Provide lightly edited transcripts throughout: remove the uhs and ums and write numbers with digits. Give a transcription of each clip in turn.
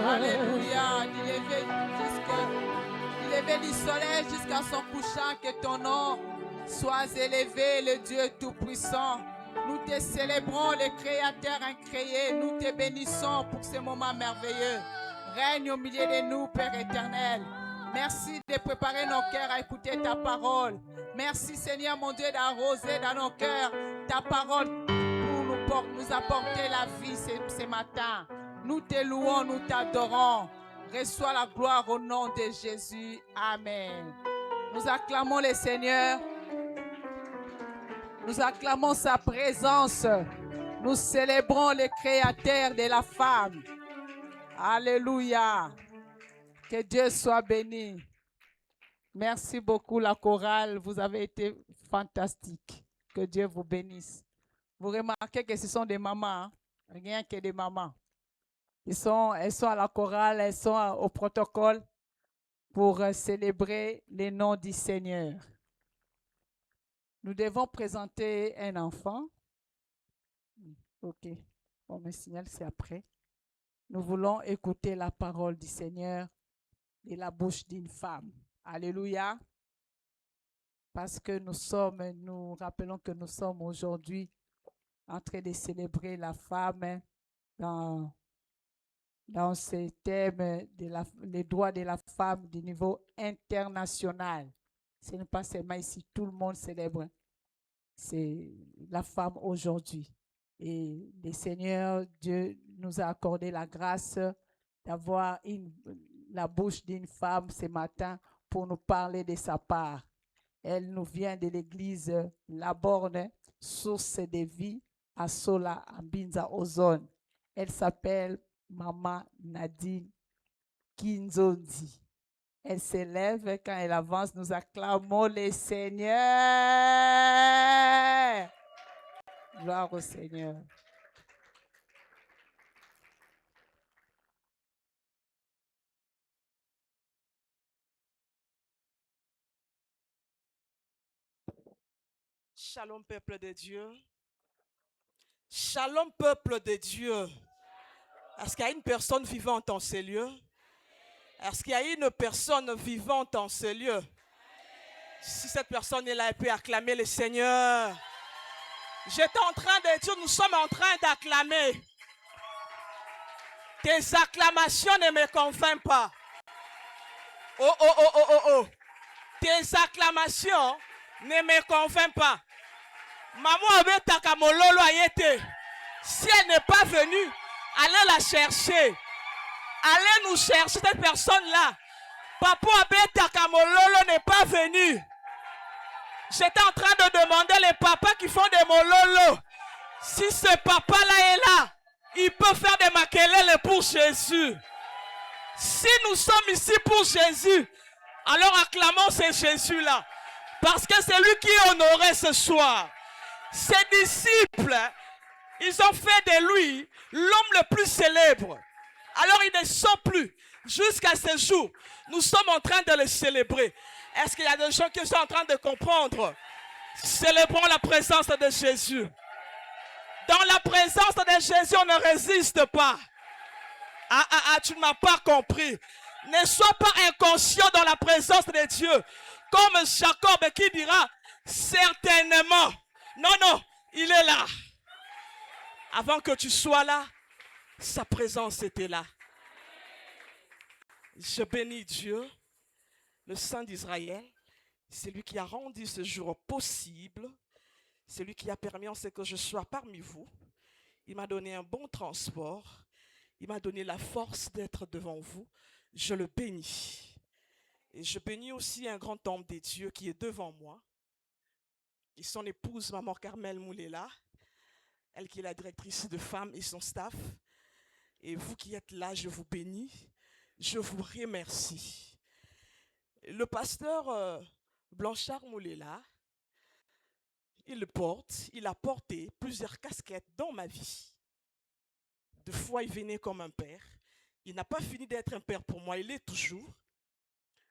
Alléluia. Du lever du soleil jusqu'à son couchant, que ton nom soit élevé, le Dieu Tout-Puissant. Nous te célébrons, le Créateur incréé. Nous te bénissons pour ce moment merveilleux. Règne au milieu de nous, Père éternel. Merci de préparer nos cœurs à écouter ta parole. Merci, Seigneur mon Dieu, d'arroser dans nos cœurs ta parole pour nous apporter la vie ce matin. Nous te louons, nous t'adorons. Reçois la gloire au nom de Jésus. Amen. Nous acclamons le Seigneur. Nous acclamons sa présence. Nous célébrons le Créateur de la femme. Alléluia. Que Dieu soit béni. Merci beaucoup la chorale. Vous avez été fantastique. Que Dieu vous bénisse. Vous remarquez que ce sont des mamans. Hein? Rien que des mamans. Elles sont à la chorale, elles sont au protocole pour célébrer le nom du Seigneur. Nous devons présenter un enfant. Ok, on me signale, c'est après. Nous voulons écouter la parole du Seigneur de la bouche d'une femme. Alléluia. Parce que nous rappelons que nous sommes aujourd'hui en train de célébrer la femme dans ce thème les droits de la femme du niveau international. Ce n'est pas seulement ici, tout le monde célèbre. C'est la femme aujourd'hui. Et le Seigneur, Dieu nous a accordé la grâce d'avoir la bouche d'une femme ce matin pour nous parler de sa part. Elle nous vient de l'église La Borne, source de vie, à Sola, à Binza, Ozone. Elle s'appelle Maman Nadine Kinzondi. Elle s'élève quand elle avance. Nous acclamons le Seigneur. Gloire au Seigneur. Shalom peuple de Dieu. Shalom peuple de Dieu. Est-ce qu'il y a une personne vivante en ces lieux? Est-ce qu'il y a une personne vivante en ces lieux? Si cette personne est là, elle peut acclamer le Seigneur. J'étais en train de dire, nous sommes en train d'acclamer. Tes acclamations ne me convainquent pas. Oh, oh, oh, oh, oh, oh. Tes acclamations ne me convainquent pas. Maman avait takamololo ayete. Si elle n'est pas venue, allez la chercher. Allez nous chercher cette personne-là. Papa Abe takamololo n'est pas venu. J'étais en train de demander les papas qui font des mololo. Si ce papa-là est là, il peut faire des makelele pour Jésus. Si nous sommes ici pour Jésus, alors acclamons ce Jésus-là. Parce que c'est lui qui est honoré ce soir. Ses disciples, ils ont fait de lui l'homme le plus célèbre. Alors ils ne sont plus. Jusqu'à ce jour, nous sommes en train de le célébrer. Est-ce qu'il y a des gens qui sont en train de comprendre? Célébrons la présence de Jésus. Dans la présence de Jésus, on ne résiste pas. Tu ne m'as pas compris. Ne sois pas inconscient dans la présence de Dieu. Comme Jacob qui dira, certainement. Non, non, il est là. Avant que tu sois là, sa présence était là. Je bénis Dieu, le Saint d'Israël. C'est lui qui a rendu ce jour possible. C'est lui qui a permis en ce que je sois parmi vous. Il m'a donné un bon transport. Il m'a donné la force d'être devant vous. Je le bénis. Et je bénis aussi un grand homme des dieux qui est devant moi. Et son épouse, Maman Carmel Moulela. Elle qui est la directrice de femmes et son staff. Et vous qui êtes là, je vous bénis. Je vous remercie. Le pasteur Blanchard Moulela, il a porté plusieurs casquettes dans ma vie. Deux fois, il venait comme un père. Il n'a pas fini d'être un père pour moi, il est toujours.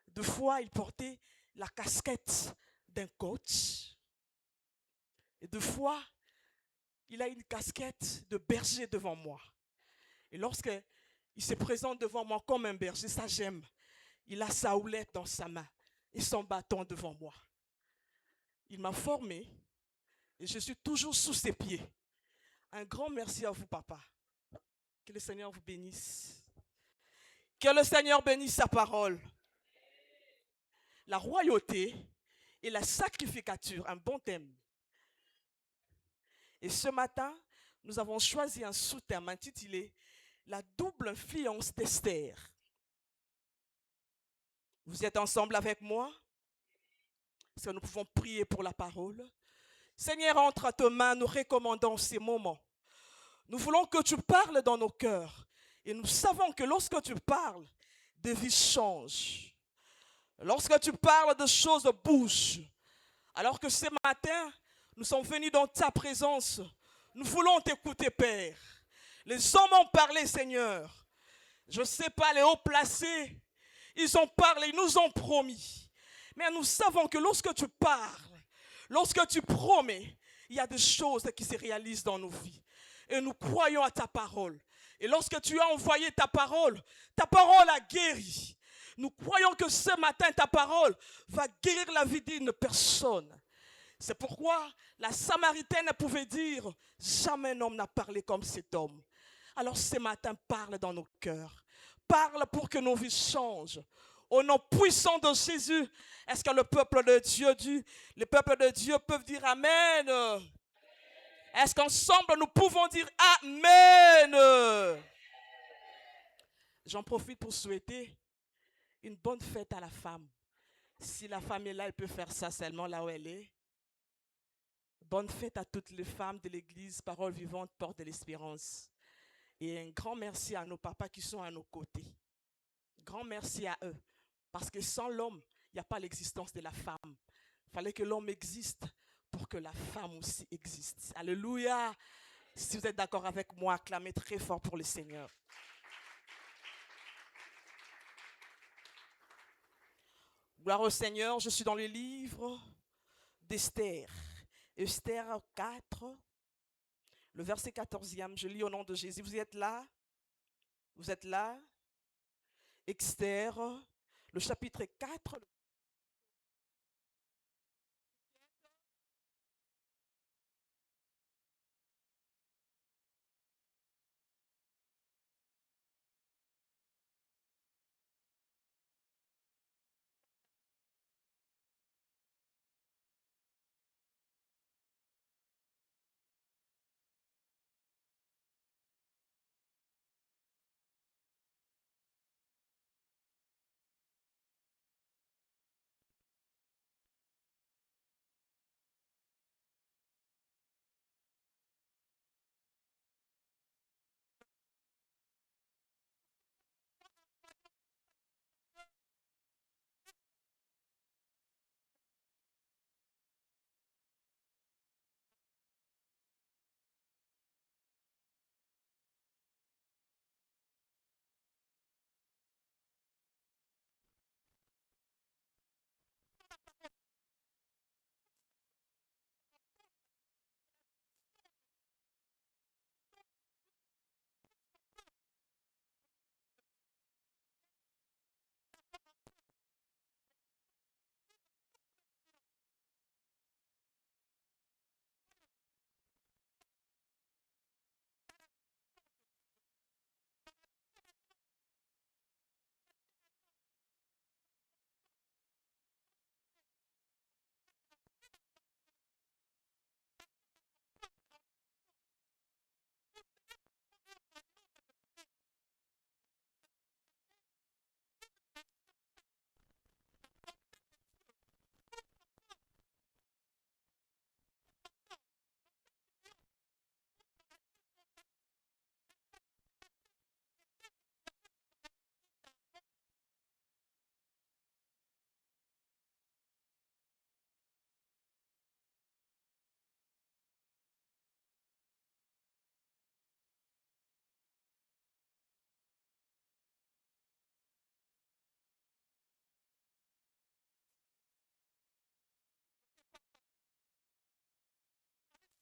Deux fois, il portait la casquette d'un coach. Et deux fois, il a une casquette de berger devant moi. Et lorsqu'il se présente devant moi comme un berger, ça j'aime. Il a sa houlette dans sa main et son bâton devant moi. Il m'a formé et je suis toujours sous ses pieds. Un grand merci à vous, papa. Que le Seigneur vous bénisse. Que le Seigneur bénisse sa parole. La royauté et la sacrificature, un bon thème. Et ce matin, nous avons choisi un sous-thème intitulé La double influence d'Esther. Vous êtes ensemble avec moi? Est-ce que nous pouvons prier pour la parole? Seigneur, entre à tes mains, nous recommandons ces moments. Nous voulons que tu parles dans nos cœurs. Et nous savons que lorsque tu parles, des vies changent. Lorsque tu parles, des choses bougent. Alors que ce matin, nous sommes venus dans ta présence. Nous voulons t'écouter, Père. Les hommes ont parlé, Seigneur. Je ne sais pas, les hauts placés, ils ont parlé, ils nous ont promis. Mais nous savons que lorsque tu parles, lorsque tu promets, il y a des choses qui se réalisent dans nos vies. Et nous croyons à ta parole. Et lorsque tu as envoyé ta parole a guéri. Nous croyons que ce matin, ta parole va guérir la vie d'une personne. C'est pourquoi la Samaritaine pouvait dire, jamais un homme n'a parlé comme cet homme. Alors ce matin, parle dans nos cœurs. Parle pour que nos vies changent. Au nom puissant de Jésus, est-ce que le peuple de Dieu peuvent dire Amen? Est-ce qu'ensemble nous pouvons dire Amen? J'en profite pour souhaiter une bonne fête à la femme. Si la femme est là, elle peut faire ça seulement là où elle est. Bonne fête à toutes les femmes de l'église, Parole Vivante, Porte de l'Espérance. Et un grand merci à nos papas qui sont à nos côtés. Grand merci à eux. Parce que sans l'homme, il n'y a pas l'existence de la femme. Il fallait que l'homme existe pour que la femme aussi existe. Alléluia. Si vous êtes d'accord avec moi, acclamez très fort pour le Seigneur. Gloire au Seigneur, je suis dans le livre d'Esther. Esther 4, le verset 14e, je lis au nom de Jésus. Vous êtes là? Vous êtes là? Esther, le chapitre 4.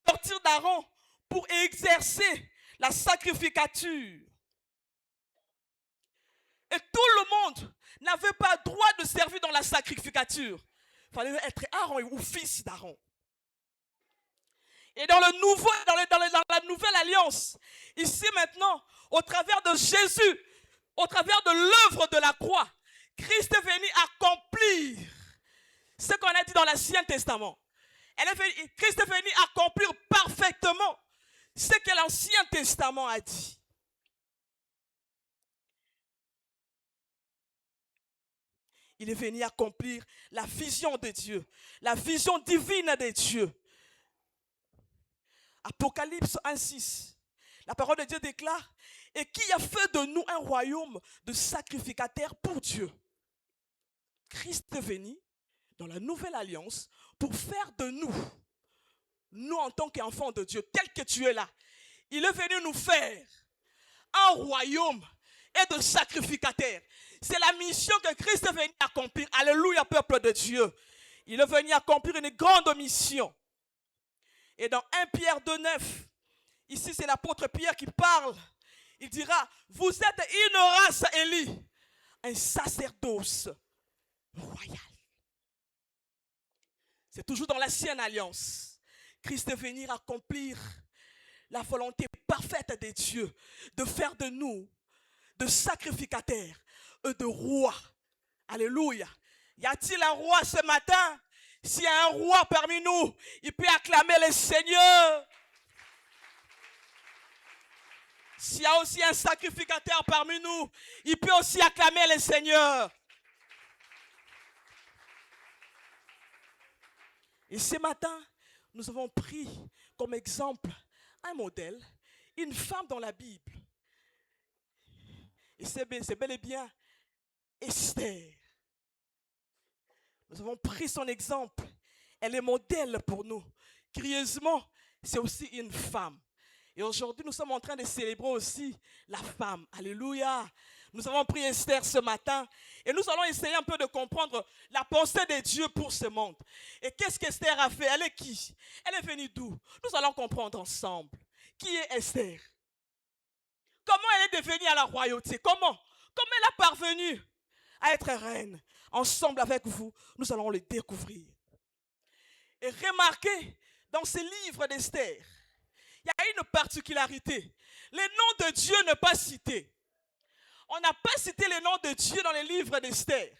Sortir d'Aaron pour exercer la sacrificature. Et tout le monde n'avait pas droit de servir dans la sacrificature. Il fallait être Aaron ou fils d'Aaron. Et dans la nouvelle alliance, ici maintenant, au travers de Jésus, au travers de l'œuvre de la croix, Christ est venu accomplir ce qu'on a dit dans l'Ancien Testament. Christ est venu accomplir parfaitement ce que l'Ancien Testament a dit. Il est venu accomplir la vision de Dieu, la vision divine de Dieu. Apocalypse 1,6. La parole de Dieu déclare: et qui a fait de nous un royaume de sacrificateurs pour Dieu. Christ est venu dans la nouvelle alliance pour faire de nous en tant qu'enfants de Dieu, tel que tu es là, il est venu nous faire un royaume et de sacrificateurs. C'est la mission que Christ est venu accomplir. Alléluia, peuple de Dieu. Il est venu accomplir une grande mission. Et dans 1 Pierre 2,9, ici c'est l'apôtre Pierre qui parle. Il dira: vous êtes une race élue, un sacerdoce royal. C'est toujours dans l'ancienne alliance. Christ est venu accomplir la volonté parfaite de Dieu, de faire de nous de sacrificateurs et de rois. Alléluia. Y a-t-il un roi ce matin? S'il y a un roi parmi nous, il peut acclamer le Seigneur. S'il y a aussi un sacrificateur parmi nous, il peut aussi acclamer le Seigneur. Et ce matin, nous avons pris comme exemple un modèle, une femme dans la Bible. Et c'est bel et bien Esther. Nous avons pris son exemple. Elle est modèle pour nous. Curieusement, c'est aussi une femme. Et aujourd'hui, nous sommes en train de célébrer aussi la femme. Alléluia. Nous avons pris Esther ce matin et nous allons essayer un peu de comprendre la pensée de Dieu pour ce monde. Et qu'est-ce qu'Esther a fait? Elle est qui? Elle est venue d'où? Nous allons comprendre ensemble. Qui est Esther? Comment elle est devenue à la royauté? Comment elle a parvenu à être reine? Ensemble avec vous, nous allons le découvrir. Et remarquez, dans ce livre d'Esther, il y a une particularité. Le nom de Dieu n'est pas cité. On n'a pas cité le nom de Dieu dans les livres d'Esther.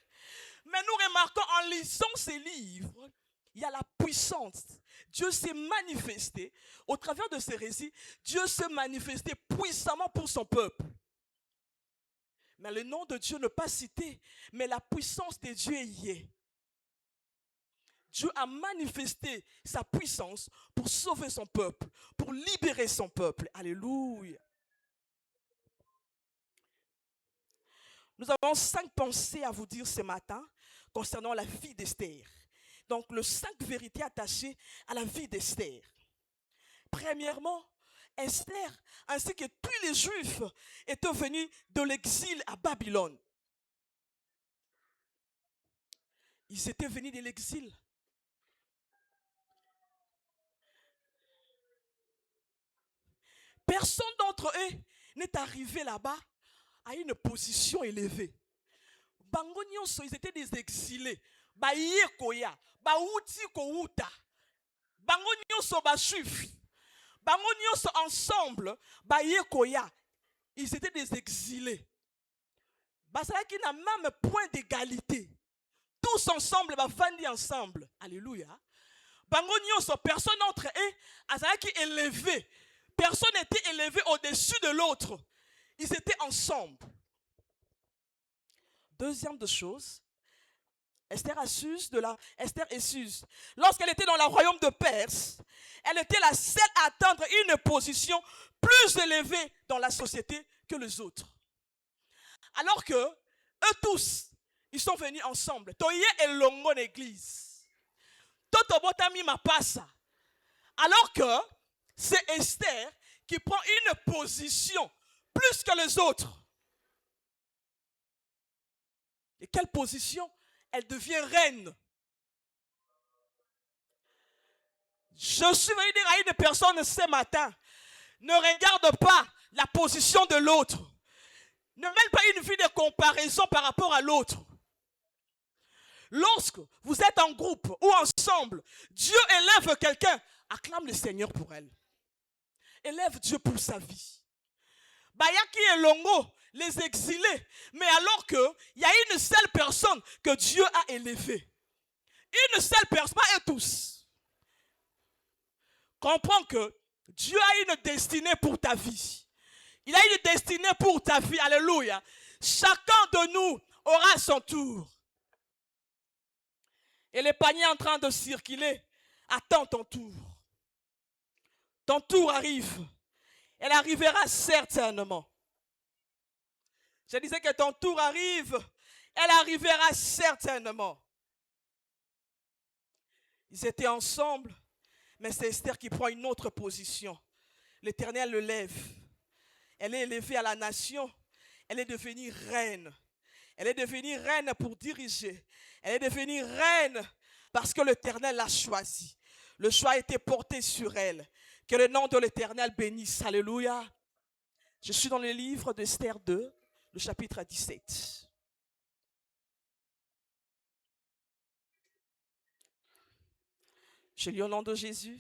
Mais nous remarquons en lisant ces livres, il y a la puissance. Dieu s'est manifesté. Au travers de ces récits, Dieu s'est manifesté puissamment pour son peuple. Mais le nom de Dieu n'est pas cité, mais la puissance de Dieu y est. Dieu a manifesté sa puissance pour sauver son peuple, pour libérer son peuple. Alléluia. Nous avons 5 pensées à vous dire ce matin concernant la vie d'Esther. Donc, les 5 vérités attachées à la vie d'Esther. Premièrement, Esther, ainsi que tous les Juifs, étaient venus de l'exil à Babylone. Ils étaient venus de l'exil. Personne d'entre eux n'est arrivé là-bas à une position élevée. Bango nyonso, ils étaient des exilés. Baye koya, bauti kouta. Bango nyonso ba juif. Bango nyonso ensemble, baye koya. Ils étaient des exilés. Basalaki na même point d'égalité. Tous ensemble, bafandi ensemble. Alléluia. Bango nyonso, personne d'entre eux azalaki élevé. Personne n'était élevé au-dessus de l'autre. Ils étaient ensemble. Deuxième de chose, Esther est Suse. Lorsqu'elle était dans le royaume de Perse, elle était la seule à atteindre une position plus élevée dans la société que les autres. Alors que eux tous, ils sont venus ensemble. Toye et longo l'église. Toto botami mapasa. Alors que c'est Esther qui prend une position plus que les autres. Et quelle position? Elle devient reine. Je suis venu dire à une personne ce matin, Ne regarde pas la position de l'autre. Ne mène pas une vie de comparaison par rapport à l'autre. Lorsque vous êtes en groupe ou ensemble, Dieu élève quelqu'un, acclame le Seigneur pour elle. Élève Dieu pour sa vie. Bayaki et Longo, les exilés, mais alors qu'il y a une seule personne que Dieu a élevée. Une seule personne, pas eux tous. Comprends que Dieu a une destinée pour ta vie. Il a une destinée pour ta vie. Alléluia. Chacun de nous aura son tour. Et les paniers en train de circuler. Attends ton tour. Ton tour arrive. Elle arrivera certainement. Je disais que ton tour arrive. Elle arrivera certainement. Ils étaient ensemble. Mais c'est Esther qui prend une autre position. L'Éternel le lève. Elle est élevée à la nation. Elle est devenue reine. Elle est devenue reine pour diriger. Elle est devenue reine parce que l'Éternel l'a choisie. Le choix a été porté sur elle. Que le nom de l'Éternel bénisse. Alléluia. Je suis dans le livre d'Esther 2, le chapitre 17. Je lis au nom de Jésus.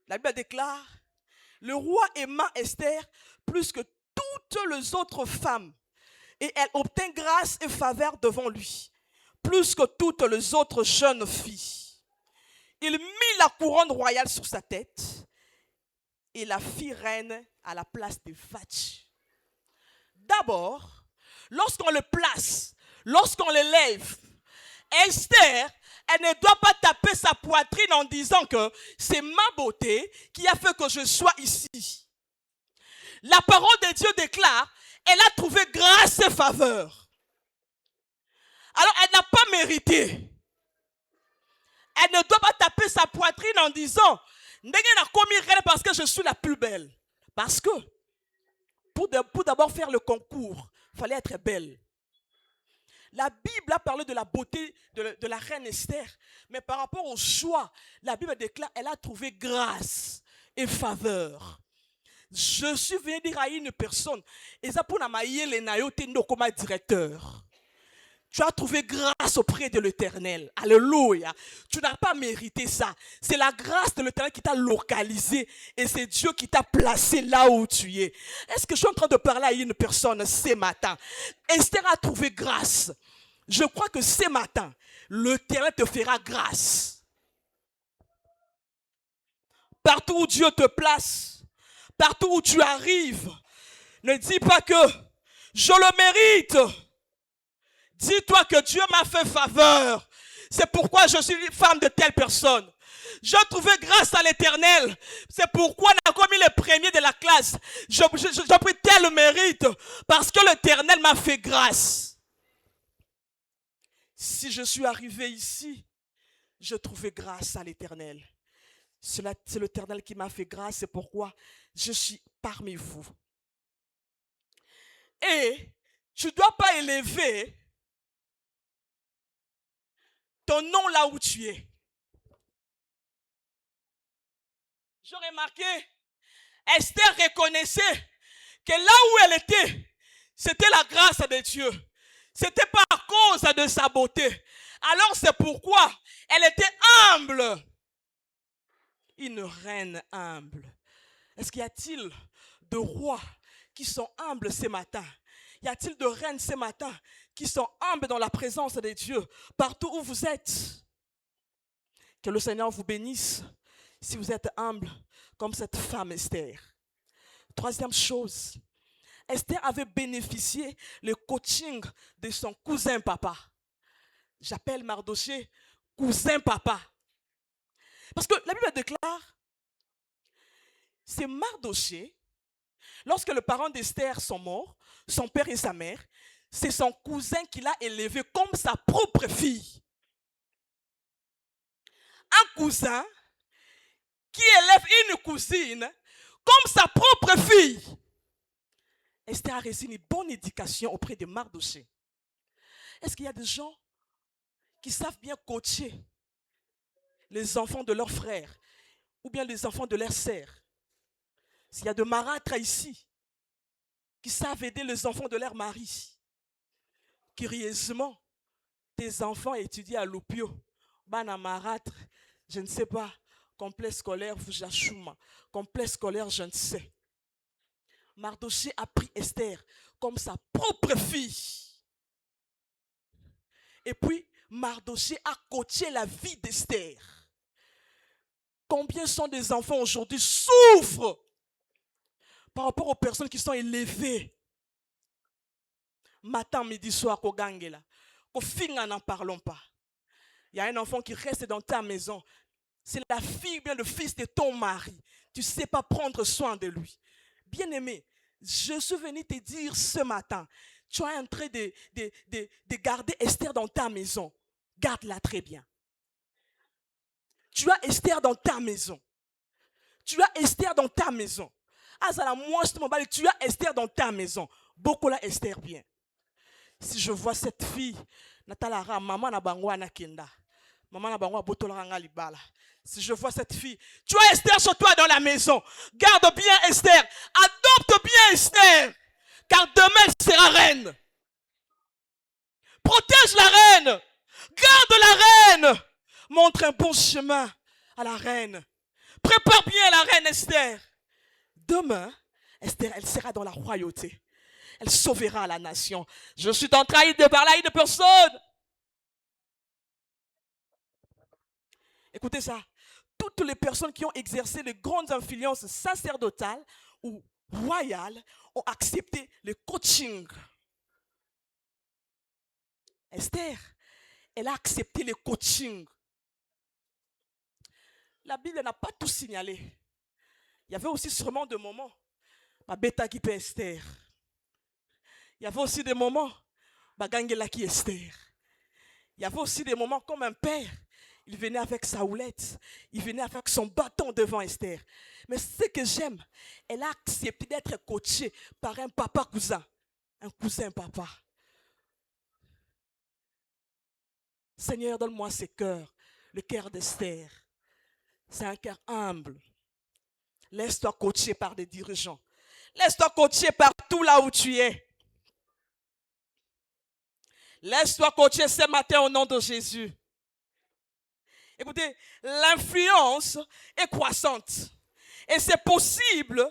La Bible déclare, le roi aima Esther plus que toutes les autres femmes, et elle obtint grâce et faveur devant lui, plus que toutes les autres jeunes filles. Il mit la couronne royale sur sa tête et la fit reine à la place de Vachi. D'abord, lorsqu'on le place, lorsqu'on l'élève, Esther, elle ne doit pas taper sa poitrine en disant que c'est ma beauté qui a fait que je sois ici. La parole de Dieu déclare, elle a trouvé grâce et faveur. Alors elle n'a pas mérité. Elle ne doit pas taper sa poitrine en disant, parce que je suis la plus belle. Parce que pour d'abord faire le concours, il fallait être belle. La Bible a parlé de la beauté de la reine Esther, mais par rapport au choix, la Bible déclare qu'elle a trouvé grâce et faveur. Je suis venu dire à une personne, directeur. Tu as trouvé grâce auprès de l'Éternel. Alléluia. Tu n'as pas mérité ça. C'est la grâce de l'Éternel qui t'a localisé et c'est Dieu qui t'a placé là où tu es. Est-ce que je suis en train de parler à une personne ce matin? Esther a trouvé grâce. Je crois que ce matin, l'Éternel te fera grâce. Partout où Dieu te place, partout où tu arrives, ne dis pas que je le mérite. Dis-toi que Dieu m'a fait faveur. C'est pourquoi je suis femme de telle personne. Je trouvais grâce à l'Éternel. C'est pourquoi on a commis les premiers de la classe. J'ai pris tel mérite parce que l'Éternel m'a fait grâce. Si je suis arrivé ici, je trouvais grâce à l'Éternel. C'est l'Éternel qui m'a fait grâce. C'est pourquoi je suis parmi vous. Et tu ne dois pas élever ton nom là où tu es. J'ai remarqué, Esther reconnaissait que là où elle était, c'était la grâce de Dieu. C'était pas à cause de sa beauté. Alors c'est pourquoi elle était humble. Une reine humble. Est-ce qu'il y a-t-il de rois qui sont humbles ce matin? Y a-t-il de reines ce matin qui sont humbles dans la présence de Dieu, partout où vous êtes? Que le Seigneur vous bénisse si vous êtes humble comme cette femme Esther. Troisième chose, Esther avait bénéficié le coaching de son cousin papa. J'appelle Mardoché cousin papa. Parce que la Bible déclare, c'est Mardoché, lorsque les parents d'Esther sont morts, son père et sa mère, c'est son cousin qui l'a élevé comme sa propre fille. Un cousin qui élève une cousine comme sa propre fille. Esther a reçu une bonne éducation auprès de Mardoché. Est-ce qu'il y a des gens qui savent bien coacher les enfants de leurs frères ou bien les enfants de leurs sœurs. S'il y a de marâtres ici qui savent aider les enfants de leur mari, curieusement, tes enfants étudient à l'Opio, bana marâtre, je ne sais pas, complexe scolaire, Fujachouma, complexe scolaire, je ne sais. Mardoché a pris Esther comme sa propre fille. Et puis, Mardoché a coaché la vie d'Esther. Combien sont des enfants aujourd'hui souffrent par rapport aux personnes qui sont élevées? Matin, midi, soir, Kogangela. Kofinga, n'en parlons pas. Il y a un enfant qui reste dans ta maison. C'est la fille ou bien le fils de ton mari. Tu ne sais pas prendre soin de lui. Bien-aimé, je suis venu te dire ce matin, tu es en train de garder Esther dans ta maison. Garde-la très bien. Tu as Esther dans ta maison. Tu as Esther dans ta maison. Tu as Esther dans ta maison. Beaucoup la Esther bien. Si je vois cette fille, Natalara, maman na bangwa na kenda. Maman na bangwa botola nga libala. Si je vois cette fille, tu as Esther sur toi dans la maison. Garde bien Esther. Adopte bien Esther. Car demain elle sera reine. Protège la reine. Garde la reine. Montre un bon chemin à la reine. Prépare bien la reine Esther. Demain, Esther, elle sera dans la royauté. Elle sauvera la nation. Je suis en train de parler à une personne. Écoutez ça. Toutes les personnes qui ont exercé de grandes influences sacerdotales ou royales ont accepté le coaching. Esther, elle a accepté le coaching. La Bible n'a pas tout signalé. Il y avait aussi sûrement des moments. Ma bêta qui peut Esther. Il y avait aussi des moments. Bagangela qui Esther. Il y avait aussi des moments comme un père. Il venait avec sa houlette. Il venait avec son bâton devant Esther. Mais ce que j'aime, elle a accepté d'être coachée par un papa cousin. Un cousin papa. Seigneur, donne-moi ce cœur. Le cœur d'Esther. C'est un cœur humble. Laisse-toi coacher par des dirigeants. Laisse-toi coacher partout là où tu es. Laisse-toi coacher ce matin au nom de Jésus. Écoutez, l'influence est croissante. Et c'est possible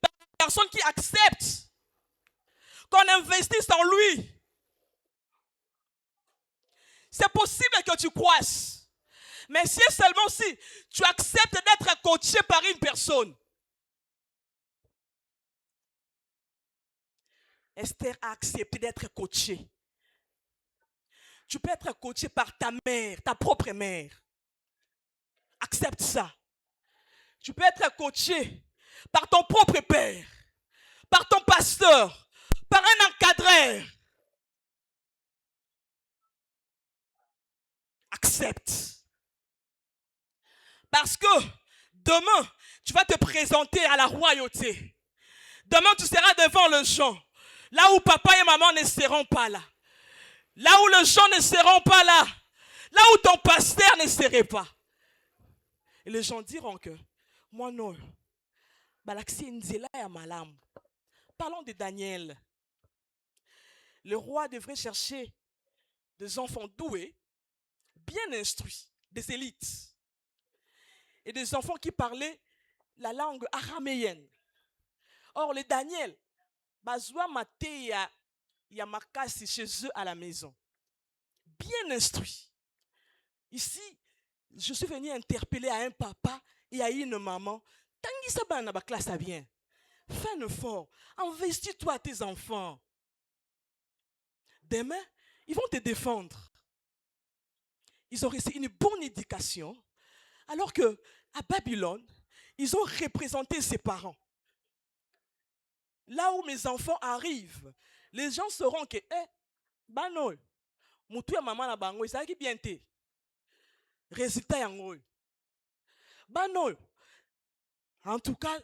par une personne qui accepte qu'on investisse en lui. C'est possible que tu croisses. Mais c'est seulement si tu acceptes d'être coaché par une personne. Esther a accepté d'être coachée. Tu peux être coaché par ta mère, ta propre mère. Accepte ça. Tu peux être coaché par ton propre père, par ton pasteur, par un encadreur. Accepte. Parce que demain, tu vas te présenter à la royauté. Demain, tu seras devant les gens. Là où papa et maman ne seront pas là. Là où les gens ne seront pas là. Là où ton pasteur ne serait pas. Et les gens diront que, moi non. Parlons de Daniel. Le roi devrait chercher des enfants doués, bien instruits, des élites. Et des enfants qui parlaient la langue araméenne. Or, les Daniel, Bazwa Maté Yamakasi chez eux à la maison. Bien instruits. Ici, je suis venu interpeller à un papa et à une maman. Tangi Sabana na ba classe à bien. Fais un effort. Investis-toi à tes enfants. Demain, ils vont te défendre. Ils ont reçu une bonne éducation. Alors que à Babylone, ils ont représenté ses parents. Là où mes enfants arrivent, les gens sauront que, bano, moutou ya maman na bango, ça qui bien té. Résultat yango. Bano, en tout cas,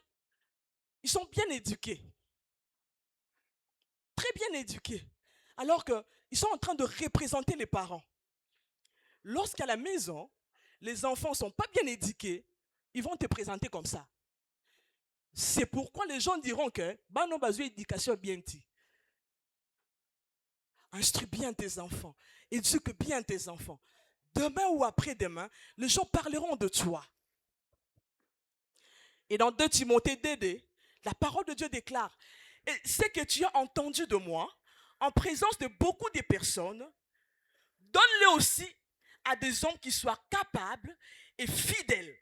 ils sont bien éduqués. Très bien éduqués. Alors qu'ils sont en train de représenter les parents. Lorsqu'à la maison, les enfants ne sont pas bien éduqués, ils vont te présenter comme ça. C'est pourquoi les gens diront que Bano Bazu éducation bien dit. Instruis bien tes enfants. Éduque bien tes enfants. Demain ou après-demain, les gens parleront de toi. Et dans 2 Timothée 2, la parole de Dieu déclare, et ce que tu as entendu de moi, en présence de beaucoup de personnes, donne-le aussi à des hommes qui soient capables et fidèles.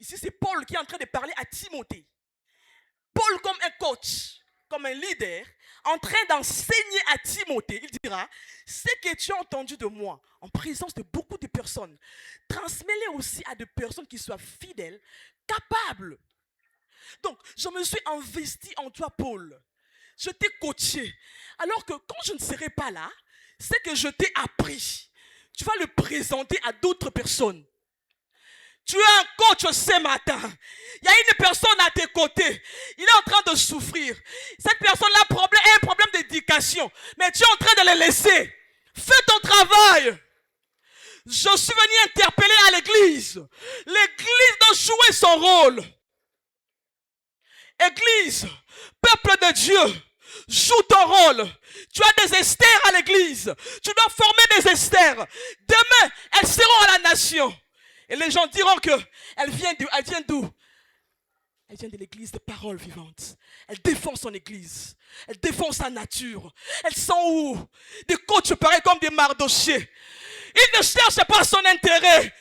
Ici, c'est Paul qui est en train de parler à Timothée. Paul, comme un coach, comme un leader, en train d'enseigner à Timothée, il dira, ce que tu as entendu de moi, en présence de beaucoup de personnes, transmets-le aussi à des personnes qui soient fidèles, capables. Donc, je me suis investi en toi, Paul. Je t'ai coaché. Alors que quand je ne serai pas là, c'est que je t'ai appris. Tu vas le présenter à d'autres personnes. Tu es un coach ce matin. Il y a une personne à tes côtés. Il est en train de souffrir. Cette personne-là a un problème d'éducation. Mais tu es en train de le laisser. Fais ton travail. Je suis venu interpeller à l'église. L'église doit jouer son rôle. Église, peuple de Dieu, joue ton rôle. Tu as des Esther à l'église. Tu dois former des Esther. Demain, elles seront à la nation. Et les gens diront qu'elle vient d'où? Elle vient de l'église de Parole Vivante. Elle défend son église. Elle défend sa nature. Elles sont où? Des coachs pareils comme des Mardochés. Ils ne cherchent pas son intérêt.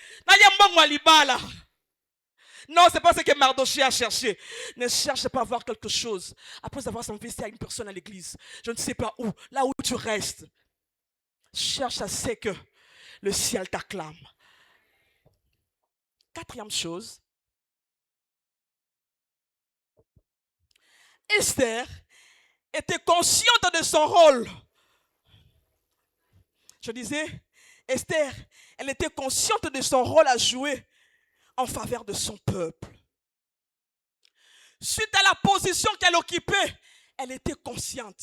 Non, ce n'est pas ce que Mardoché a cherché. Ne cherche pas à avoir quelque chose après avoir investi à une personne à l'église. Je ne sais pas où. Là où tu restes. Cherche à ce que le ciel t'acclame. 4e chose. Esther était consciente de son rôle. Je disais, Esther, elle était consciente de son rôle à jouer en faveur de son peuple. Suite à la position qu'elle occupait, elle était consciente.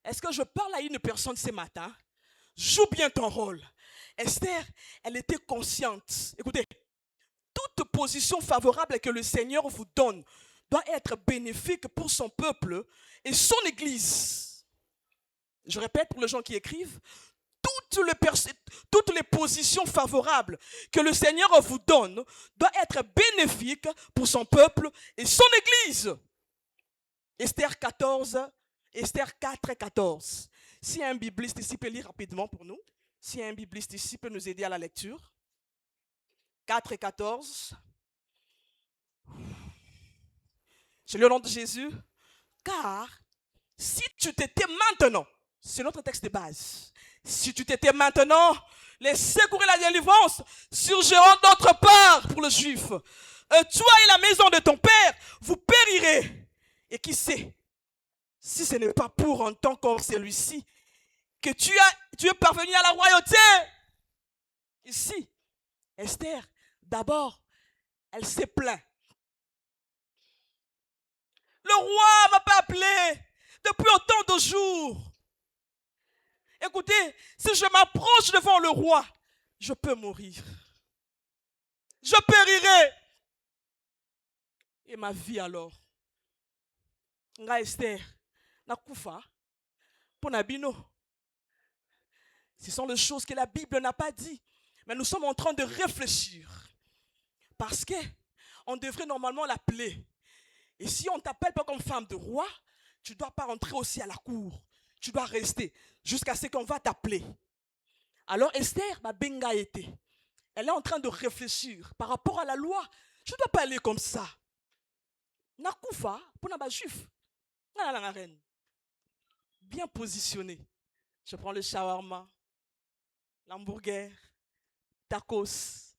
Est-ce que je parle à une personne ce matin? Joue bien ton rôle. Esther, elle était consciente. Écoutez, toute position favorable que le Seigneur vous donne doit être bénéfique pour son peuple et son église. Je répète pour les gens qui écrivent, toutes les positions favorables que le Seigneur vous donne doivent être bénéfiques pour son peuple et son église. Esther 4 et 14. Si un bibliste ici peut lire rapidement pour nous. Si un bibliste ici peut nous aider à la lecture. 4 et 14. Je lis au nom de Jésus. Car si tu t'étais maintenant, c'est notre texte de base. Si tu t'étais maintenant, les secours et la délivrance surgiront d'autre part pour le juif. Toi et la maison de ton père, vous périrez. Et qui sait, si ce n'est pas pour un temps comme celui-ci, que tu es parvenu à la royauté. Ici, Esther, d'abord, elle s'est plainte. Le roi ne m'a pas appelé depuis autant de jours. Écoutez, si je m'approche devant le roi, je peux mourir. Je périrai. Et ma vie alors? Nga Esther, na kufa, pour Nabino. Ce sont les choses que la Bible n'a pas dit. Mais nous sommes en train de réfléchir. Parce qu'on devrait normalement l'appeler. Et si on ne t'appelle pas comme femme de roi, tu ne dois pas rentrer aussi à la cour. Tu dois rester jusqu'à ce qu'on va t'appeler. Alors Esther, ma benga était. Elle est en train de réfléchir par rapport à la loi. Je ne dois pas aller comme ça. Nakoufa, pour les juifs. Bien positionné. Je prends le shawarma, l'hamburger, tacos.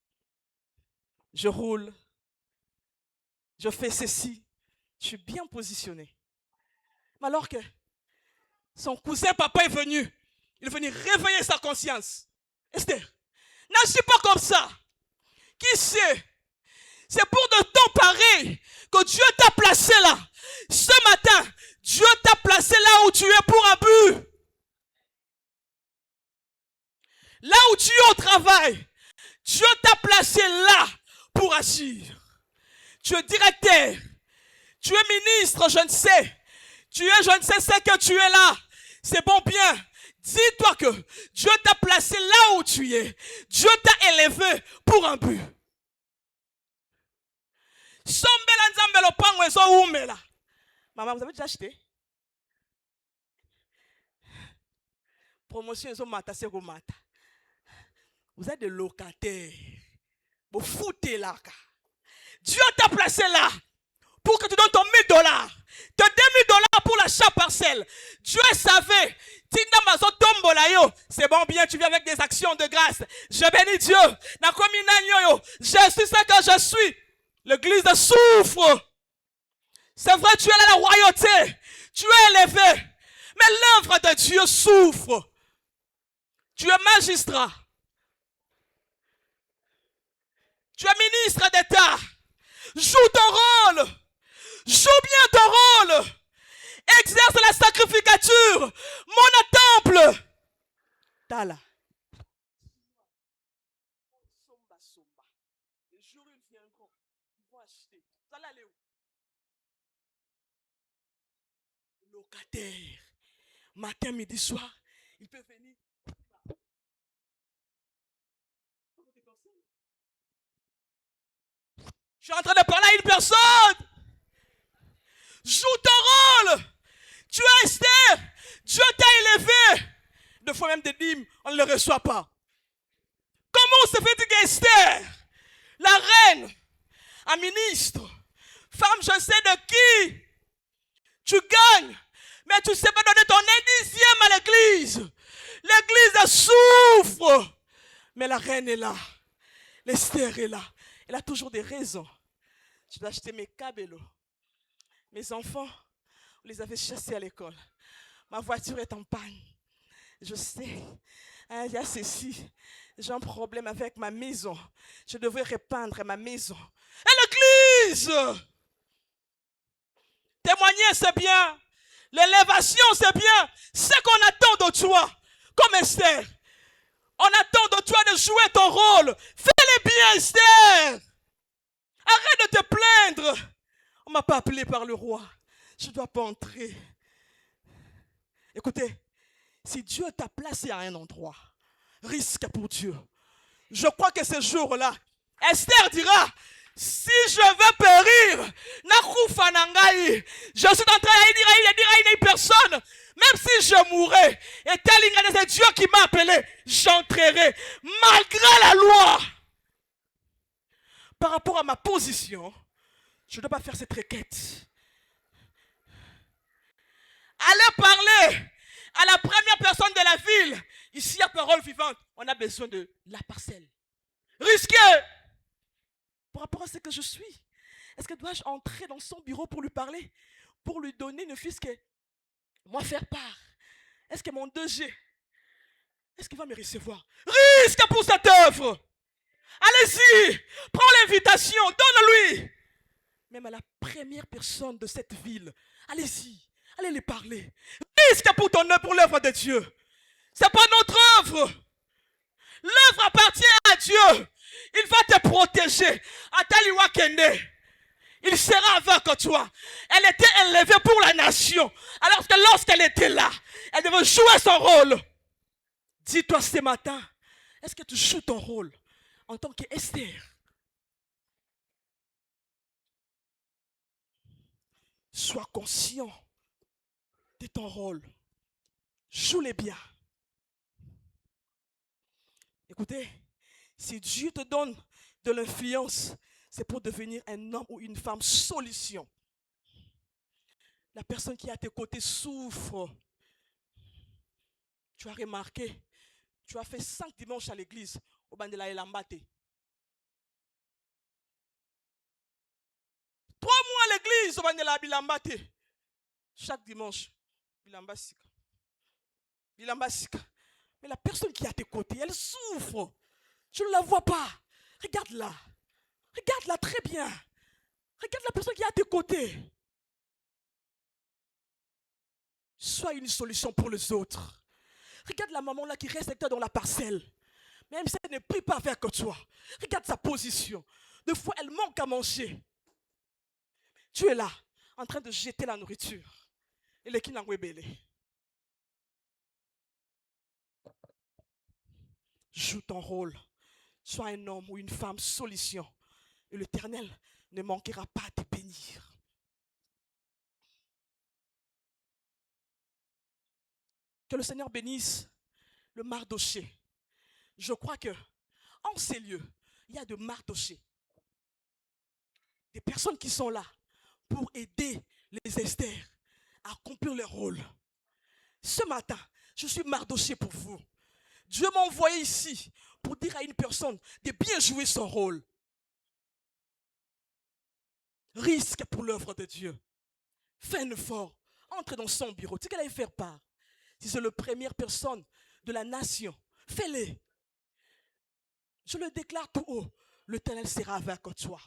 Je roule. Je fais ceci. Je suis bien positionné. Mais alors que son cousin papa est venu. Il est venu réveiller sa conscience. Esther, n'agis pas comme ça. Qui sait? C'est pour de temps pareil que Dieu t'a placé là. Ce matin, Dieu t'a placé là où tu es pour un but. Là où tu es au travail, Dieu t'a placé là pour agir. Tu es directeur, tu es ministre, je ne sais. Tu es, je ne sais ce que tu es là. C'est bon, bien. Dis-toi que Dieu t'a placé là où tu es. Dieu t'a élevé pour un but. Maman, vous avez déjà acheté? Promotion, vous êtes des locataires. Vous foutez là. Dieu t'a placé là pour que tu donnes ton $1000. Te $2000 pour l'achat parcelle. Dieu savait. C'est bon, bien, tu viens avec des actions de grâce. Je bénis Dieu. Je suis ce que je suis. L'église souffre. C'est vrai, tu es là la royauté. Tu es élevé. Mais l'œuvre de Dieu souffre. Tu es magistrat. Tu es ministre d'État. Joue ton rôle. Joue bien ton rôle. Exerce la sacrificature. Mon temple. Tala. Le jour où ils viendront, ils vont acheter. Ça là, aller où? Locataire. Matin, midi, soir, il peut venir. Je suis en train de parler à une personne. Joue ton rôle. Tu es Esther. Dieu t'a élevé. Deux fois même des dîmes, on ne le reçoit pas. Comment se fait-il qu'Esther, la reine, un ministre, femme, je sais de qui tu gagnes, mais tu ne sais pas donner ton 1/10 à l'église. L'église souffre. Mais la reine est là. L'Esther est là. Elle a toujours des raisons. Je dois acheter mes câbles. Mes enfants, vous les avez chassés à l'école. Ma voiture est en panne. Je sais. Il y a ceci. J'ai un problème avec ma maison. Je devrais repeindre ma maison. Et l'église! Témoigner, c'est bien. L'élévation, c'est bien. Ce qu'on attend de toi, comme Esther. On attend de toi de jouer ton rôle. Fais-le bien, Esther. Arrête de te plaindre. On ne m'a pas appelé par le roi. Je ne dois pas entrer. Écoutez, si Dieu t'a placé à un endroit, risque pour Dieu. Je crois que ce jour-là, Esther dira, si je veux périr, je suis en train de dire à une personne, même si je mourrais, et tel c'est Dieu qui m'a appelé, j'entrerai, malgré la loi. Par rapport à ma position, je ne dois pas faire cette requête. Allez parler à la première personne de la ville. Ici, à parole vivante, on a besoin de la parcelle. Risquez. Par rapport à ce que je suis, est-ce que dois-je entrer dans son bureau pour lui parler, pour lui donner ne fût-ce que moi faire part? Est-ce que mon 2G, est-ce qu'il va me recevoir? Risque pour cette œuvre. Allez-y, prends l'invitation, donne-lui. Même à la première personne de cette ville, allez-y, allez lui parler. Risque pour ton œuvre, pour l'œuvre de Dieu. Ce n'est pas notre œuvre. L'œuvre appartient à Dieu. Il va te protéger. Ataliwa Kende. Il sera avec toi. Elle était élevée pour la nation. Alors que lorsqu'elle était là, elle devait jouer son rôle. Dis-toi ce matin, est-ce que tu joues ton rôle en tant qu'Esther? Sois conscient de ton rôle. Joue-le bien. Écoutez, si Dieu te donne de l'influence, c'est pour devenir un homme ou une femme solution. La personne qui est à tes côtés souffre. Tu as remarqué, tu as fait 5 dimanches à l'église au Bandela et Lambate. 3 mois à l'église au Bandela et Lambate. Chaque dimanche, Bilambasika. Bilambasika. Mais la personne qui est à tes côtés, elle souffre. Tu ne la vois pas. Regarde-la. Regarde-la très bien. Regarde la personne qui est à tes côtés. Sois une solution pour les autres. Regarde la maman là qui reste avec toi dans la parcelle. Même si elle ne prie pas avec toi, regarde sa position. Des fois, elle manque à manger. Tu es là, en train de jeter la nourriture. Et les kinangwebele. Joue ton rôle. Sois un homme ou une femme solution. Et l'Éternel ne manquera pas de te bénir. Que le Seigneur bénisse le Mardoché. Je crois que en ces lieux, il y a de Mardoché. Des personnes qui sont là pour aider les Esther à accomplir leur rôle. Ce matin, je suis Mardoché pour vous. Dieu m'a envoyé ici pour dire à une personne de bien jouer son rôle. Risque pour l'œuvre de Dieu. Fais un effort. Entre dans son bureau. Tu sais qu'elle allait faire part. Si c'est la première personne de la nation, fais-le. Je le déclare tout haut. L'Éternel sera avec toi.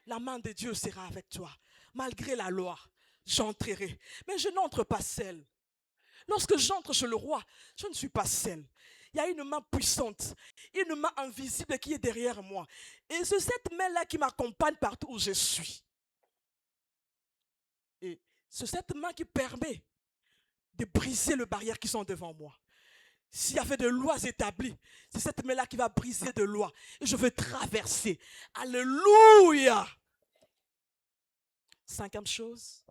La main de Dieu sera avec toi. Malgré la loi, j'entrerai. Mais je n'entre pas seul. Lorsque j'entre chez le roi, je ne suis pas seul. Il y a une main puissante, une main invisible qui est derrière moi. Et c'est cette main-là qui m'accompagne partout où je suis. Et c'est cette main qui permet de briser les barrières qui sont devant moi. S'il y avait des lois établies, c'est cette main-là qui va briser des lois. Et je vais traverser. Alléluia. Cinquième chose.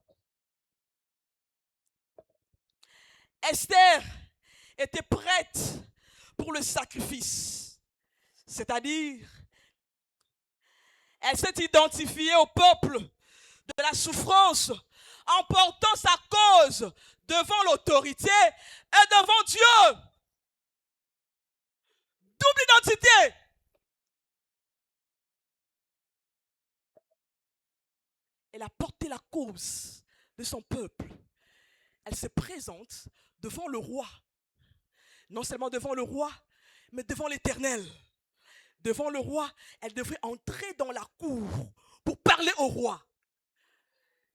Esther était prête pour le sacrifice. C'est-à-dire, elle s'est identifiée au peuple de la souffrance en portant sa cause devant l'autorité et devant Dieu. Double identité. Elle a porté la cause de son peuple. Elle se présente devant le roi. Non seulement devant le roi, mais devant l'Éternel. Devant le roi, elle devrait entrer dans la cour pour parler au roi.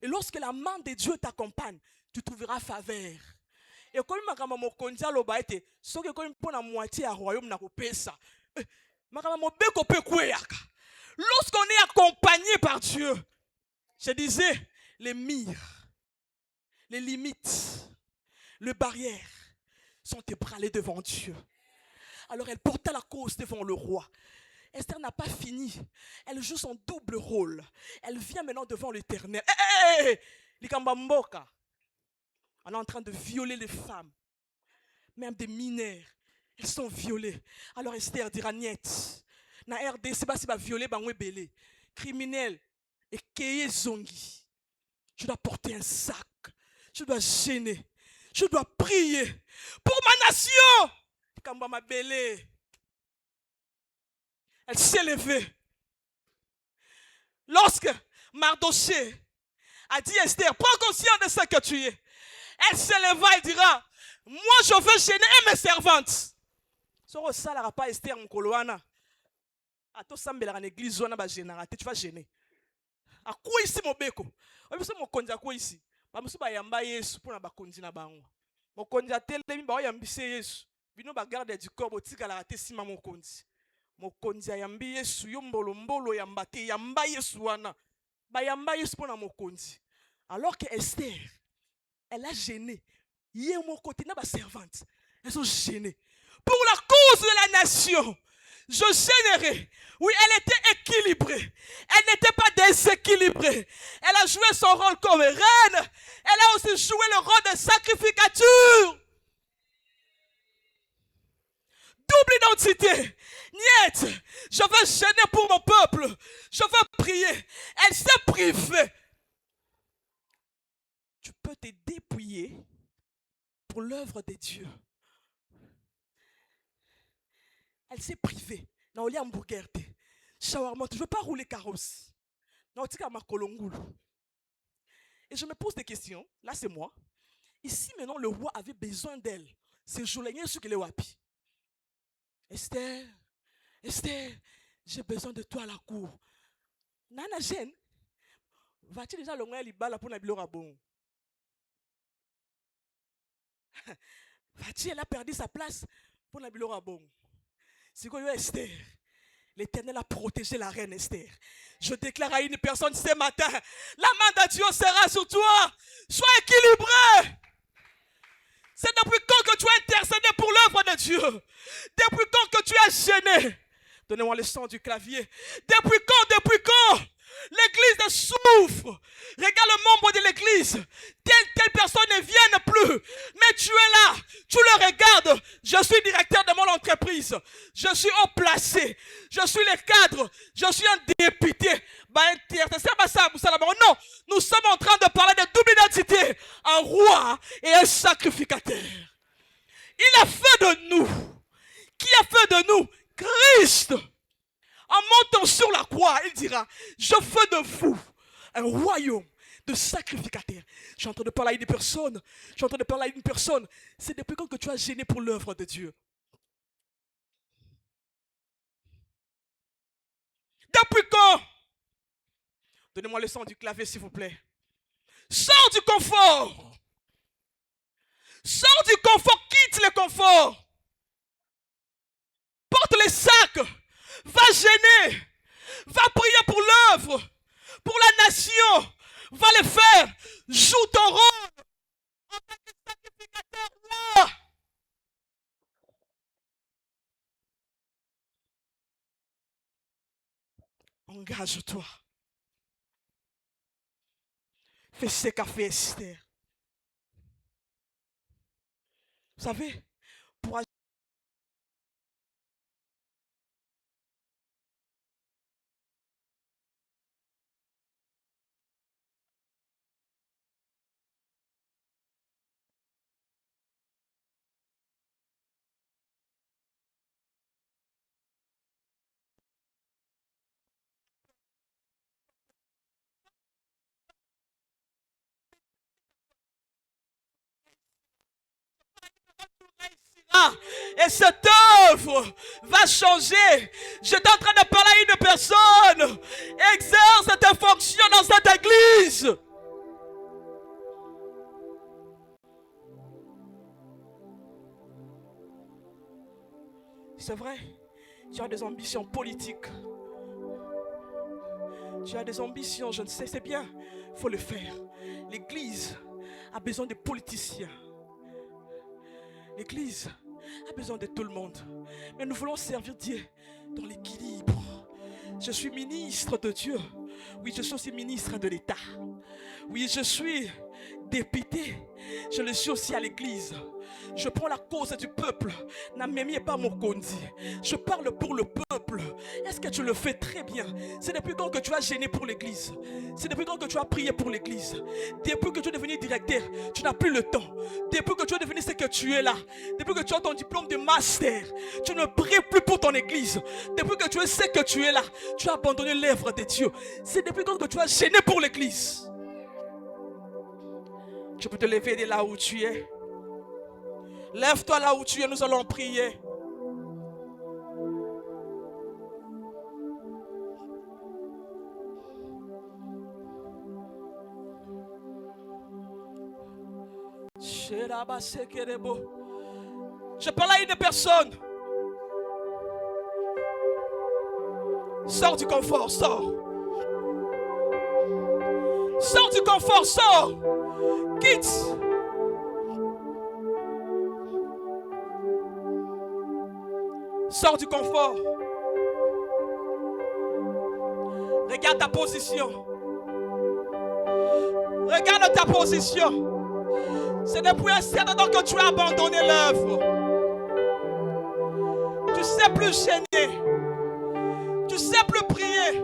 Et lorsque la main de Dieu t'accompagne, tu trouveras faveur. Et comme makama mokonzi aloba ete soki comme pour la moitié à royaume na kopesa makama mobeko pe kweyaka. Lorsqu'on est accompagné par Dieu, je disais les murs, les limites, les barrières sont ébranlées devant Dieu. Alors elle porta la cause devant le roi. Esther n'a pas fini. Elle joue son double rôle. Elle vient maintenant devant l'Éternel. Likamba mboka. On est en train de violer les femmes. Même des mineurs. Elles sont violées. Alors Esther dira niet. Na RDC, si va violer, bangwe belé. Criminel. Et keye zongi. Je dois porter un sac. Je dois gêner. Je dois prier pour ma nation. Likamba ma belé. Elle s'est levée. Lorsque Mardoché a dit Esther, prends conscience de ce que tu es. Elle se leva et dira, moi je veux gêner mes servantes. So ça la pas Esther mukoloana. Ato sambela en église zona ba gênera, tu vas gêner. A quoi ici mobeko? Obi so mokonzi a quoi ici? Ba musu ba yamba Yesu pour na ba konzi na bango. Mokonzi a telemi ba yambise Yesu. Bino ba garde du corps botika la te sima mokonzi. Mokonzi ayambi Yesu yombolo mbolo yamba te yamba Yesu wana. Ba yamba Yesu pour na mokonzi. Alors que Esther, elle a gêné. Yé mon côté na ba servante. Elles sont gênées. Pour la cause de la nation, je gênerai. Oui, elle était équilibrée. Elle n'était pas déséquilibrée. Elle a joué son rôle comme reine. Elle a aussi joué le rôle de sacrificature. Double identité. Niet, je veux gêner pour mon peuple. Je veux prier. Elle s'est privée. Tu peux te dépouiller pour l'œuvre de Dieu. Elle s'est privée. Non, il y a un hamburger. Shawarma, je ne veux pas rouler carrosse. Non, tu ma kolongulu. Et je me pose des questions. Là, c'est moi. Ici, maintenant, le roi avait besoin d'elle. C'est Jolien ce qu'il est wapi. Esther, Esther, j'ai besoin de toi à la cour. Nana Jeanne, vas-tu déjà l'ongler à l'ibala pour n'abilo rabon? Va-t-il, elle a perdu sa place pour n'abilo rabon? C'est que Esther, l'Éternel a protégé la reine Esther. Je déclare à une personne ce matin, la main de Dieu sera sur toi. Sois équilibré. C'est depuis quand que tu as intercédé pour l'œuvre de Dieu? Depuis quand que tu as gêné? Donnez-moi le son du clavier. Depuis quand l'église souffre? Regarde le membre de l'église. Telle personne ne vient plus. Mais tu es là. Tu le regardes. Je suis directeur de mon entreprise. Je suis haut placé. Je suis le cadre. Je suis un député. Non, nous sommes en train de parler de double identité. Un roi et un sacrificateur. Il a fait de nous. Qui a fait de nous? Christ. En montant sur la croix, il dira, je fais de vous un royaume de sacrificateurs. Je suis en train de parler à une personne. C'est depuis quand que tu as gêné pour l'œuvre de Dieu? Depuis quand? Donnez-moi le son du clavier, s'il vous plaît. Sors du confort. Sors du confort, quitte le confort. Porte les sacs. Va gêner. Va prier pour l'œuvre. Pour la nation. Va le faire. Joue ton rôle. En tant que sacrificateur, roi. Engage-toi. Fais ce qu'a fait Esther. Vous savez, pour agir, et cette œuvre va changer. J'étais en train de parler à une personne. Exerce ta fonction dans cette église. C'est vrai, tu as des ambitions politiques. Tu as des ambitions, je ne sais, c'est bien. Il faut le faire. L'église a besoin de politiciens. L'église a besoin de tout le monde. Mais nous voulons servir Dieu dans l'équilibre. Je suis ministre de Dieu. Oui, je suis aussi ministre de l'État. Oui, je suis député. Je le suis aussi à l'église. Je prends la cause du peuple. Namemi et pas mon kondi. Je parle pour le peuple. Est-ce que tu le fais très bien? C'est depuis quand que tu as gêné pour l'église? C'est depuis quand que tu as prié pour l'église? Depuis que tu es devenu directeur, tu n'as plus le temps. Depuis que tu es devenu ce que tu es là, depuis que tu as ton diplôme de master, tu ne pries plus pour ton église. Depuis que tu es ce que tu es là, tu as abandonné l'œuvre de Dieu. C'est depuis quand que tu as gêné pour l'église? Tu peux te lever de là où tu es. Lève-toi là où tu es, nous allons prier. Je parle à une personne. Sors du confort, sors. Sors du confort, sors. Quitte. Sors du confort. Regarde ta position. Regarde ta position. C'est depuis un certain temps que tu as abandonné l'œuvre. Tu ne sais plus gêner. Tu ne sais plus prier.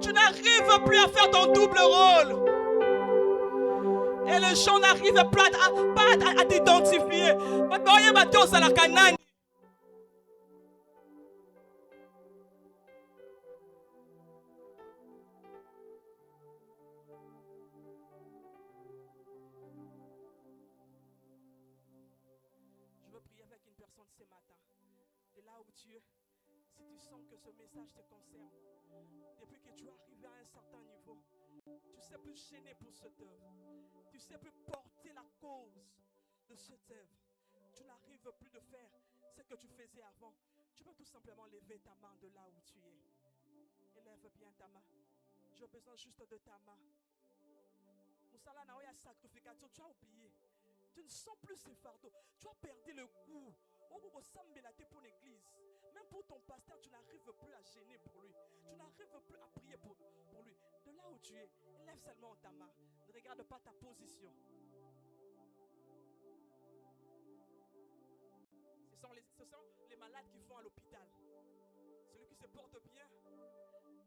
Tu n'arrives plus à faire ton double rôle. Et les gens n'arrivent pas à t'identifier. Je veux prier avec une personne ce matin. De là où tu es, si tu sens que ce message te concerne, depuis que tu es arrivé à un certain niveau, tu ne sais plus gêner pour cette œuvre. Tu ne sais plus porter la cause de cette œuvre. Tu n'arrives plus de faire ce que tu faisais avant. Tu peux tout simplement lever ta main de là où tu es. Élève bien ta main. J'ai besoin juste de ta main. Moussala Naoya sacrificature, tu as oublié. Tu ne sens plus ce fardeau. Tu as perdu le goût. Pour l'église. Même pour ton pasteur, tu n'arrives plus à gêner pour lui. Tu n'arrives plus à prier pour lui. De là où tu es, lève seulement ta main. Ne regarde pas ta position. Ce sont les malades qui vont à l'hôpital. Celui qui se porte bien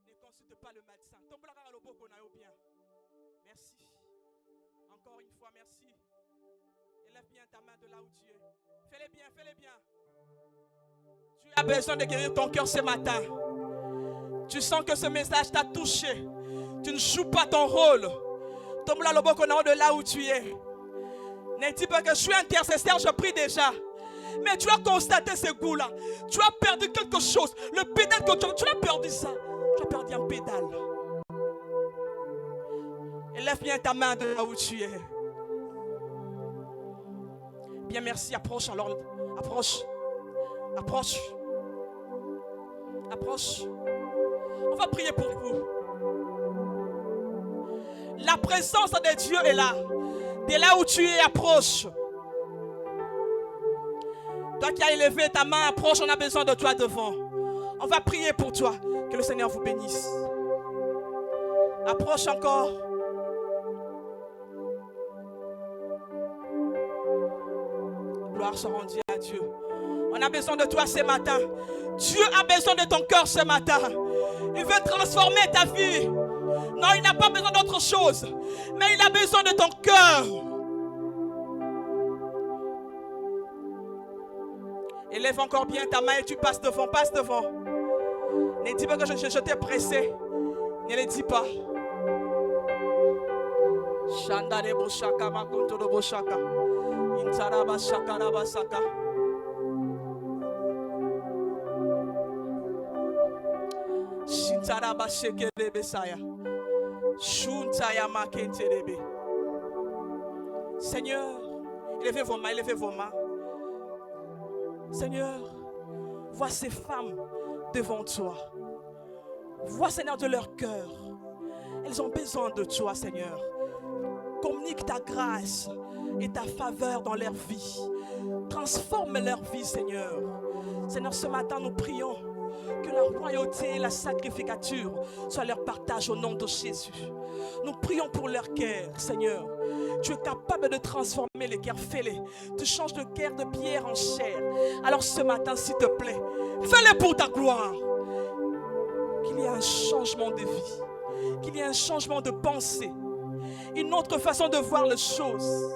ne consulte pas le médecin. Bien. Merci. Encore une fois, merci. Élève bien ta main de là où tu es. Fais-les bien, fais-les bien. Tu as besoin de guérir ton cœur ce matin. Tu sens que ce message t'a touché. Tu ne joues pas ton rôle. Tombe là le bokonao de là où tu es. Ne dis pas que je suis intercesseur, je prie déjà. Mais tu as constaté ce goût-là. Tu as perdu quelque chose. Le pédale que tu as perdu ça. Tu as perdu un pédale. Élève bien ta main de là où tu es. Bien, merci. Approche alors. Approche. Approche. Approche. On va prier pour vous. La présence de Dieu est là. De là où tu es, approche. Toi qui as élevé ta main, approche, on a besoin de toi devant. On va prier pour toi. Que le Seigneur vous bénisse. Approche encore. Gloire soit rendue à Dieu. On a besoin de toi ce matin. Dieu a besoin de ton cœur ce matin. Il veut transformer ta vie. Non, il n'a pas besoin d'autre chose. Mais il a besoin de ton cœur. Élève encore bien ta main et tu passes devant. Passe devant. Ne dis pas que je t'ai pressé. Ne le dis pas. Shandare boshaka makontoro boshaka. Intaraba shakaraba saka. Shintaraba shekerebe saya. Shuntaya makenterebe. Seigneur, élevez vos mains, élevez vos mains. Seigneur, vois ces femmes devant toi. Vois, Seigneur, de leur cœur. Elles ont besoin de toi, Seigneur. Communique ta grâce et ta faveur dans leur vie. Transforme leur vie, Seigneur. Seigneur, ce matin, nous prions que la royauté et la sacrificature soient leur partage au nom de Jésus. Nous prions pour leur cœur, Seigneur. Tu es capable de transformer les cœurs fêlés. Tu changes le cœur de pierre en chair. Alors ce matin, s'il te plaît, fais-le pour ta gloire. Qu'il y ait un changement de vie. Qu'il y ait un changement de pensée. Une autre façon de voir les choses.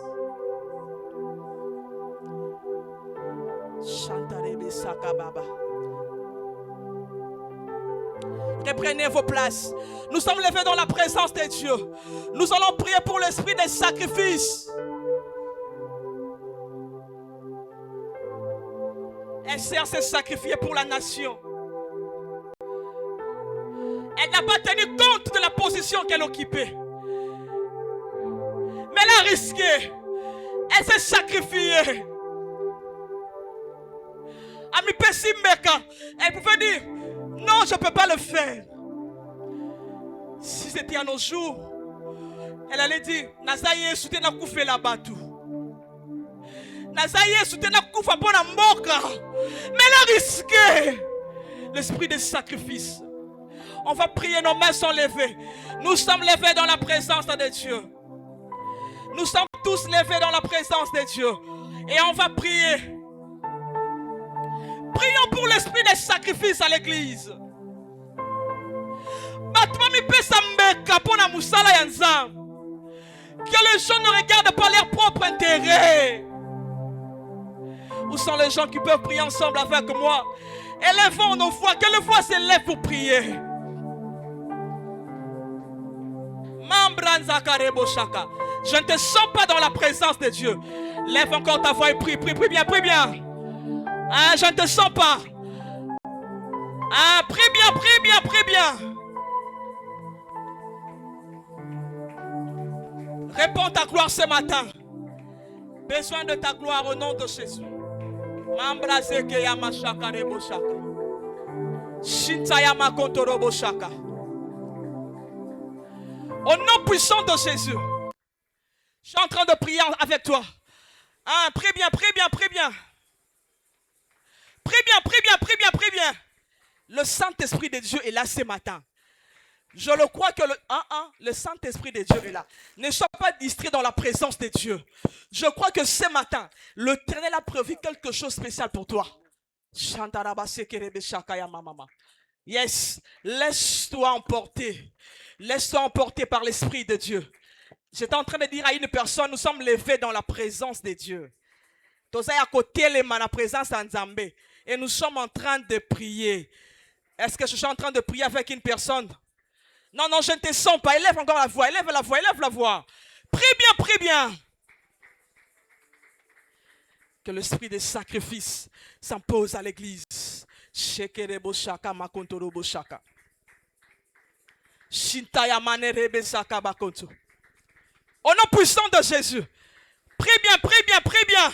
Chantarebe Sakababa. Reprenez vos places. Nous sommes levés dans la présence de Dieu. Nous allons prier pour l'esprit des sacrifices. Esther s'est sacrifiée pour la nation. Elle n'a pas tenu compte de la position qu'elle occupait. Mais elle a risqué. Elle s'est sacrifiée. Ami Pessimeka, elle pouvait dire, non, je ne peux pas le faire. Si c'était à nos jours, elle allait dire, Nazaye soutena koufe la batou. Nazaye soutena koufa bona moka. Mais elle a risqué l'esprit des sacrifices. On va prier, nos mains sont levées. Nous sommes levés dans la présence de Dieu. Nous sommes tous levés dans la présence de Dieu. Et on va prier. Prions pour l'esprit des sacrifices à l'église. Que les gens ne regardent pas leur propre intérêt. Où sont les gens qui peuvent prier ensemble avec moi? Élevons nos voix. Que les voix s'élèvent pour prier. Je ne te sens pas dans la présence de Dieu. Lève encore ta voix et prie, prie, prie bien, prie bien. Ah, je ne te sens pas. Ah, prie bien, prie bien, prie bien. Réponds ta gloire ce matin. Besoin de ta gloire au nom de Jésus. Mambra zeke ya mashaka rebo shaka. Shinta ya makontorobo shaka. Au nom puissant de Jésus. Je suis en train de prier avec toi. Hein, prie bien, prie bien, prie bien. Prie bien, prie bien, prie bien, prie bien. Le Saint-Esprit de Dieu est là ce matin. Je le crois que le Saint-Esprit de Dieu est là. Ne sois pas distrait dans la présence de Dieu. Je crois que ce matin, l'Éternel a prévu quelque chose de spécial pour toi. Yes, laisse-toi emporter. Laisse-toi emporter par l'Esprit de Dieu. J'étais en train de dire à une personne, nous sommes levés dans la présence de Dieu. À côté de la présence d'Anzambé. Et nous sommes en train de prier. Est-ce que je suis en train de prier avec une personne? Non, non, je ne te sens pas. Élève encore la voix, élève la voix, élève la voix. Prie bien, prie bien. Que l'esprit des sacrifices s'impose à l'église. Au nom puissant de Jésus. Prie bien, prie bien, prie bien.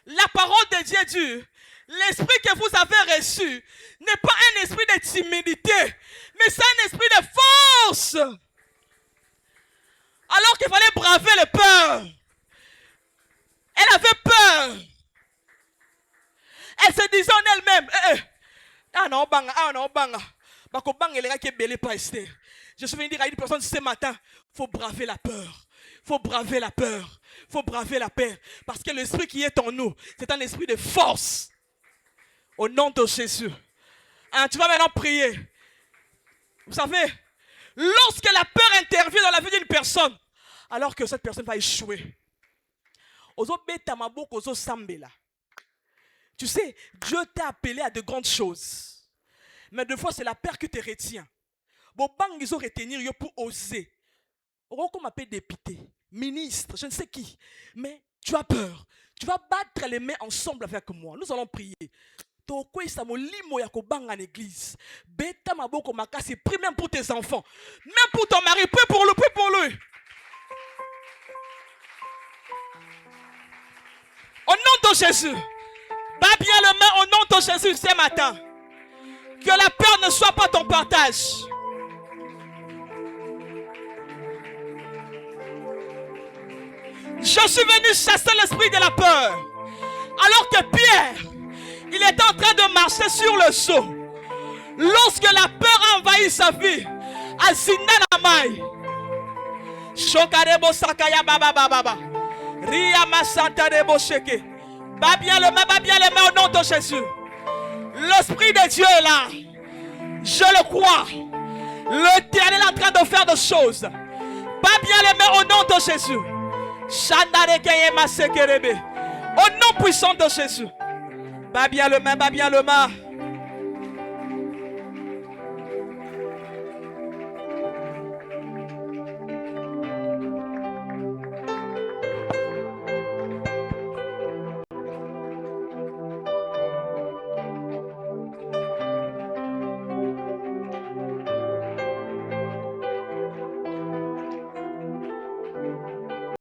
La parole de Dieu dit, l'esprit que vous avez reçu n'est pas un esprit de timidité, mais c'est un esprit de force. Alors qu'il fallait braver les peurs. Elle avait peur. Elle se disait en elle-même, je suis venu dire à une personne ce matin, il faut braver la peur. Il faut braver la peur. Il faut braver la peur. Parce que l'esprit qui est en nous, c'est un esprit de force. Au nom de Jésus. Hein, tu vas maintenant prier. Vous savez, lorsque la peur intervient dans la vie d'une personne, alors que cette personne va échouer. Tu sais, Dieu t'a appelé à de grandes choses. Mais des fois, c'est la peur qui te retient. Bon, ils ont retenir pour oser. Comme m'appelle député, ministre, je ne sais qui. Mais tu as peur. Tu vas battre les mains ensemble avec moi. Nous allons prier. Prie même pour tes enfants. Même pour ton mari. Prie pour lui. Prie pour lui. Au nom de Jésus. Bats bien les mains au nom de Jésus ce matin. Que la peur ne soit pas ton partage. Je suis venu chasser l'esprit de la peur. Alors que Pierre, il était en train de marcher sur le seau. Lorsque la peur a envahi sa vie, Azinanamai. Shokarebo sakaya baba baba. Ria masanta debo sheke. Bats bien les mains au nom de Jésus. L'esprit de Dieu est là. Je le crois. L'Éternel est en train de faire des choses. Bats bien les mains au nom de Jésus. Au nom puissant de Jésus. Bats bien le main, bats bien le main.